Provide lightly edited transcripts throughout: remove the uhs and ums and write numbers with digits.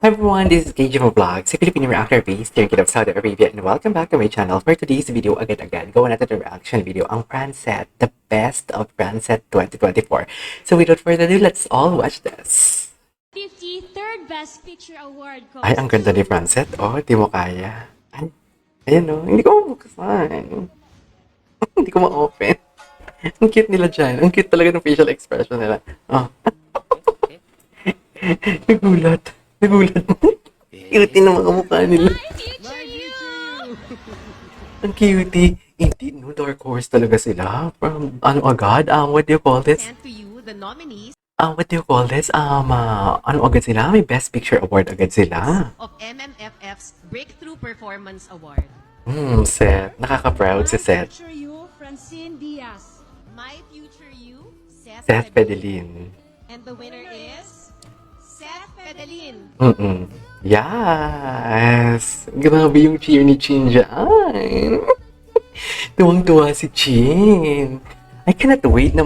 Hi everyone, this is KJ Vlogs, a Filipino reactor based here in Saudi Arabia, and welcome back to my channel. For today's video, agad-agad, gawa natin the reaction video, ang Francet, the best of Francet 2024. So without further ado, let's all watch this. 53rd Best Picture Award goes Ay, ang ganda ni Francet. Oh, di mo kaya. Ay, ayan o, hindi ko mabuksan. Hindi ko ma-open. Ang cute nila dyan. Ang cute talaga ng facial expression nila. Oh. Nagulat. Nagulat. Cutie ng mga mukha nila. Ang cutie. Hindi, no, dark horse talaga sila. From, ano agad? What do you call this? And to you, the nominees What do you call this? Ano agad sila? May Best Picture Award agad sila. of MMFF's Breakthrough Performance Award. Seth. Nakaka-proud si Seth. Future You, Francine Diaz. My Future You, Seth, Seth Pedelin. Pedelin. And the winner is Seth Pedelin. Yes! Grabe yung cheer ni Chin dyan. Tuwang-tuwa si Chin. I cannot wait na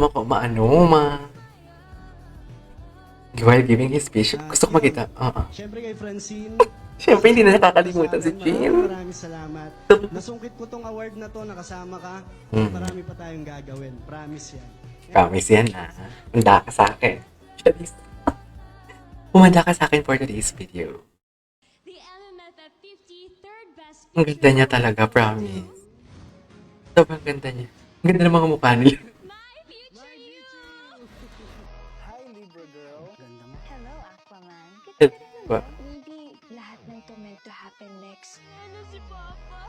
while giving his speech. Gusto ko makita. Siyempre kay Francine. Siyempre, hindi na nakakalimutan si Chin. Maraming salamat. Nasungkit ko tong award na to, nakasama ka. Marami pa tayong gagawin. Promise yan. Promise yan na. Handa ka sa akin. Humanda ka sa akin for today's video. The MMFF 53rd Best Ang Picture ganda niya Award talaga, goes promise. Sobrang ganda niya. Ang ganda ng mga mukha nila. My Future You. Hi, Libra girl. Ganda mo. Hello, Aquaman. Eh, Kita ka ba? naman. Maybe lahat ng ito meant to happen next. Ano si Papa?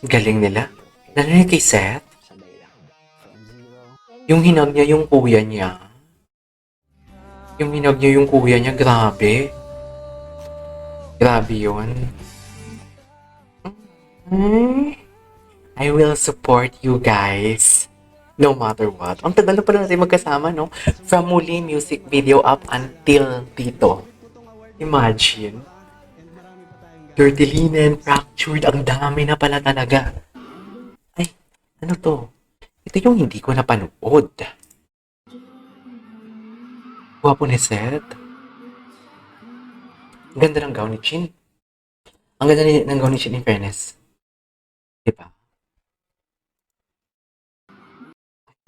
Galing nila. Lalo na kay Seth. Sabay lang. From zero. Yung hinag niya yung kuya niya. Yung hinag niya yung kuya niya, grabe. Grabe yun. I will support you guys. No matter what. Ang tagal na pala natin magkasama, no? From muli music video up until dito. Imagine. Dirty Linen, Fractured, ang dami na pala talaga. Ay, ano to? Ito yung hindi ko napanood. Gwapo ni Seth. Ang ganda ng gown ni Chin. Ang ganda ng gown ni Chin in fairness. Diba?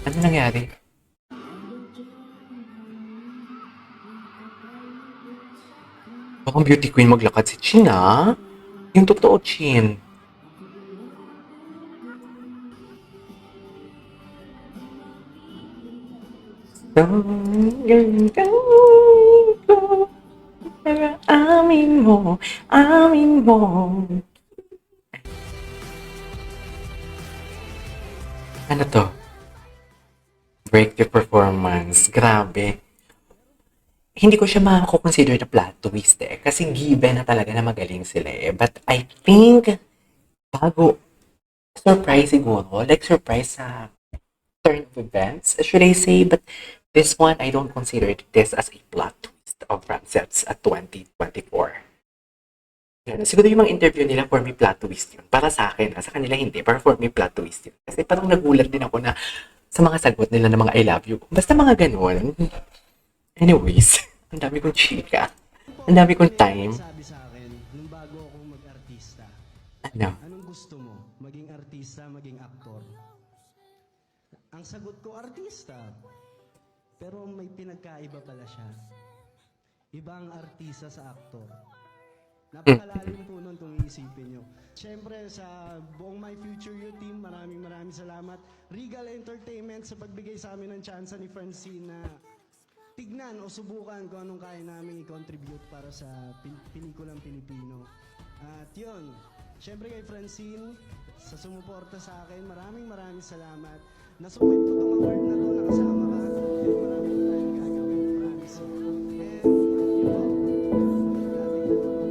Ano nangyari? Bakang beauty queen maglakad si Chin, ah. Yung totoo, Chin. Ang ganda ko. Amin mo, amin mo. Ano to? Breakthrough performance. Grabe. Hindi ko siya mako-consider na plot twist eh. Kasi given na talaga na magaling sila eh. But I think, bago, surprise siguro. Like surprise sa turn of events, should I say. But this one, I don't consider this as a plot twist of Francet's at 2024. Yan. Siguro yung mga interview nila for me plot twist yun. Para sa akin, sa kanila hindi. Pero for me plot twist yun. Kasi parang nagulat din ako na sa mga sagot nila ng mga I love you. Basta mga ganun. Anyways, ang dami kong chika. Ang dami kong time. Sabi sa akin, nung bago ako mag-artista, Ano? anong gusto mo? Maging artista, maging aktor? Ang sagot ko, artista. Pero may pinagkaiba pala siya. Iba ang artista sa aktor. Napakalalim po nun kung iisipin nyo. Siyempre sa buong My Future You team, maraming salamat. Regal Entertainment sa pagbigay sa amin ng chance ni Francine na tignan o subukan kung anong kaya namin i-contribute para sa pelikulang Pilipino. At yun, siyempre kay Francine, sa sumuporta sa akin, maraming salamat. Nasungkit ko tong award na to, nakasama ka. And marami pa tayong gagawin, promise. And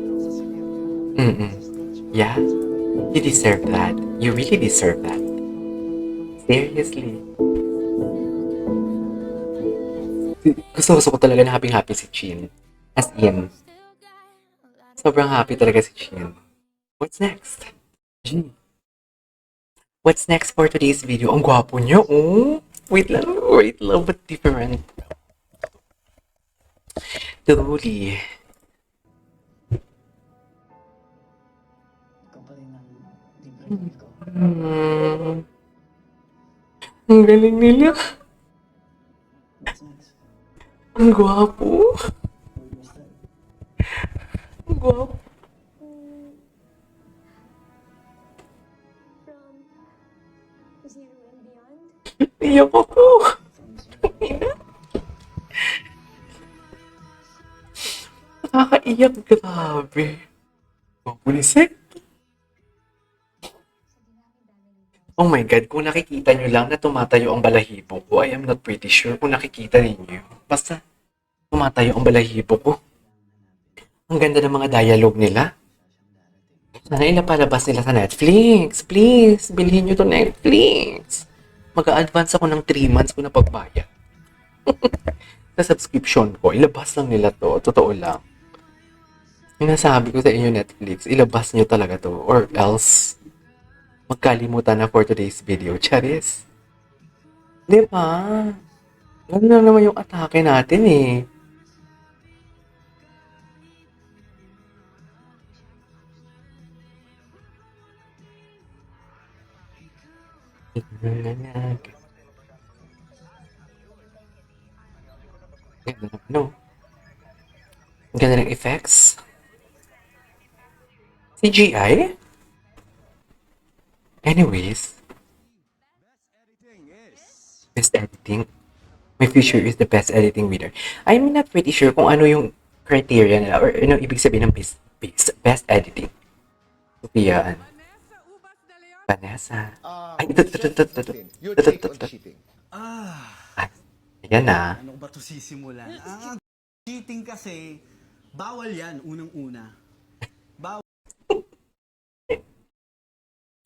yun, sa senior. Yeah, you deserve that. You really deserve that. Seriously. Gusto ko talaga na happy si Chin. As in, sobrang happy talaga si Chin. What's next? G. What's next for today's video? Ang gwapo niya, oh. Wait lang, but different. Truly, ikaw pa rin ang libre ko. Hmm. Ang galing nila. What's next? Ang gwapo. Where do we start? Ang gwapo. From zero and beyond? Iyak ako. From zero. Nakakaiyak. Grabe. Gwapo ni Seth. Oh my God, kung nakikita nyo lang na tumatayo ang balahibo ko, I am not pretty sure kung nakikita ninyo. Basta, tumatayo ang balahibo ko. Ang ganda ng mga dialogue nila. Sana ilapalabas nila sa Netflix. Please, bilhin nyo to Netflix. Mag-a-advance ako ng 3 months ko na pagbayad. Sa subscription ko, ilabas lang nila to. Totoo lang. Sinasabi ko sa inyo Netflix, ilabas nyo talaga to. Or else, magkalimutan na for today's video. Charis. Di ba? Ganun lang naman yung atake natin eh. Ganda ng ano? Ang ganda ng effects. CGI? Anyways, best editing. My future is the best editing winner. I'm not pretty sure kung ano yung criteria nila or ano ibig sabihin ng best editing. Sophia, Vanessa. Ay, ito. Your take on cheating. Ay, ayan na. Ano ba ito sisimulan? Cheating kasi, bawal yan, unang-una.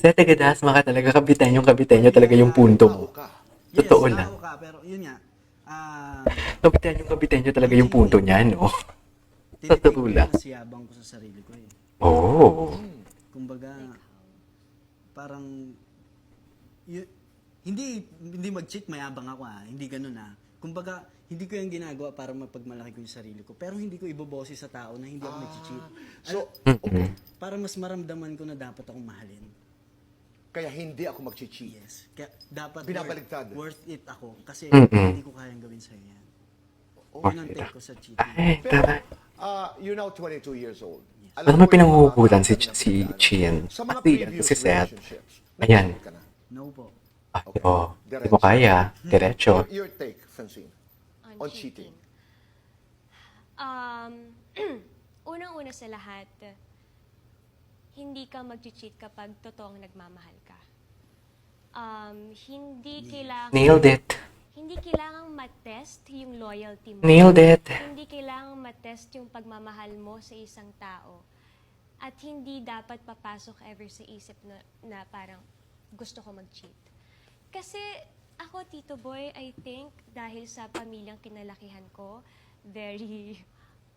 Sa tagadas, maka talaga kabitan nyo talaga yung punto mo. Tao ka. Totoo Yes, lang. tao ka, pero yun nga. Kabitan nyo talaga yung punto niya, no? Tinitake Totoo ko lang. yung nasiyabang ko sa sarili ko eh. Oh. Kumbaga, parang, hindi mag-cheat, mayabang ako Hindi ganun Kumbaga, hindi ko yung ginagawa para mapagmalaki ko yung sarili ko. Pero hindi ko ibobose sa tao na hindi ako nag-cheat. So, Para mas maramdaman ko na dapat akong mahalin. kaya hindi ako mag-cheat. Yes. Kaya dapat Binabaligtad. worth it ako. Kasi Mm-mm. hindi ko kayang gawin sa'yo yan. Oh, Yun ang take ko sa cheating. Ay, tara. You're now 22 years old. Ano ko mo pinanghuhugutan si yung mga Chien? Sa mga Kasi previous si Seth. relationships, Ayan. nag-cheat ka na. No po. Ay, Okay. oh, di mo kaya. Diretso. Your take, Francine, on cheating. Unang-una sa lahat, hindi ka mag-cheat kapag totoong nagmamahal ka. Nailed it. Hindi kailangang matest yung loyalty mo. Nailed it. Hindi kailangang matest yung pagmamahal mo sa isang tao. At hindi dapat papasok ever sa isip na parang gusto ko mag-cheat. Kasi ako, Tito Boy, I think dahil sa pamilyang kinalakihan ko, very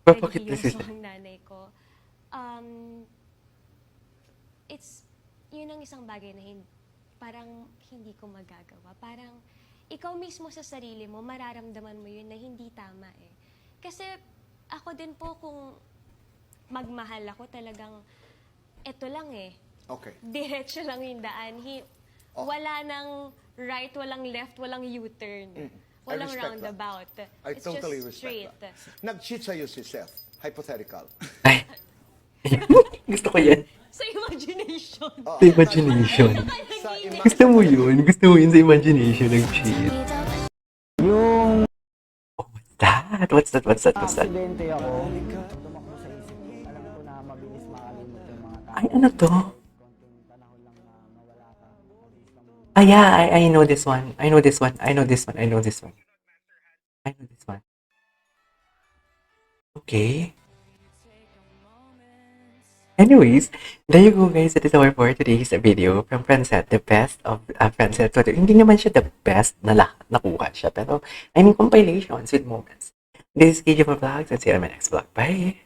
Bakit this is... religyoso ang nanay ko. Yun ang isang bagay na parang hindi ko magagawa. Parang ikaw mismo sa sarili mo, mararamdaman mo yun na hindi tama eh. Kasi ako din po kung magmahal ako talagang eto lang eh. Okay. Diretso lang yung daan. Wala nang right, walang left, walang U-turn. Walang respect roundabout. I It's totally just respect straight. that. Nag-cheat sa'yo si Seth. Hypothetical. Ay. Gusto ko yan. Sa imagination. Oh, Sa imagination. Sa Gusto mo yun? Gusto mo yun sa imagination nag-cheat? Yung Oh, what's that? aksidente ako, tumakbo sa isip ko. Alam ko na mabilis makalimot yung mga tao. Ay, ano to? Konting panahon lang na mawala ka. Mabilis lang Ah, yeah, I know this one. I know this one. Okay. Anyways, there you go guys. That is our for today's video from Francette, the best of Francette. So, hindi naman siya the best na lahat nakuha siya. Pero, I mean, compilations with moments. This is KJ Vlogs and see you on my next vlog. Bye!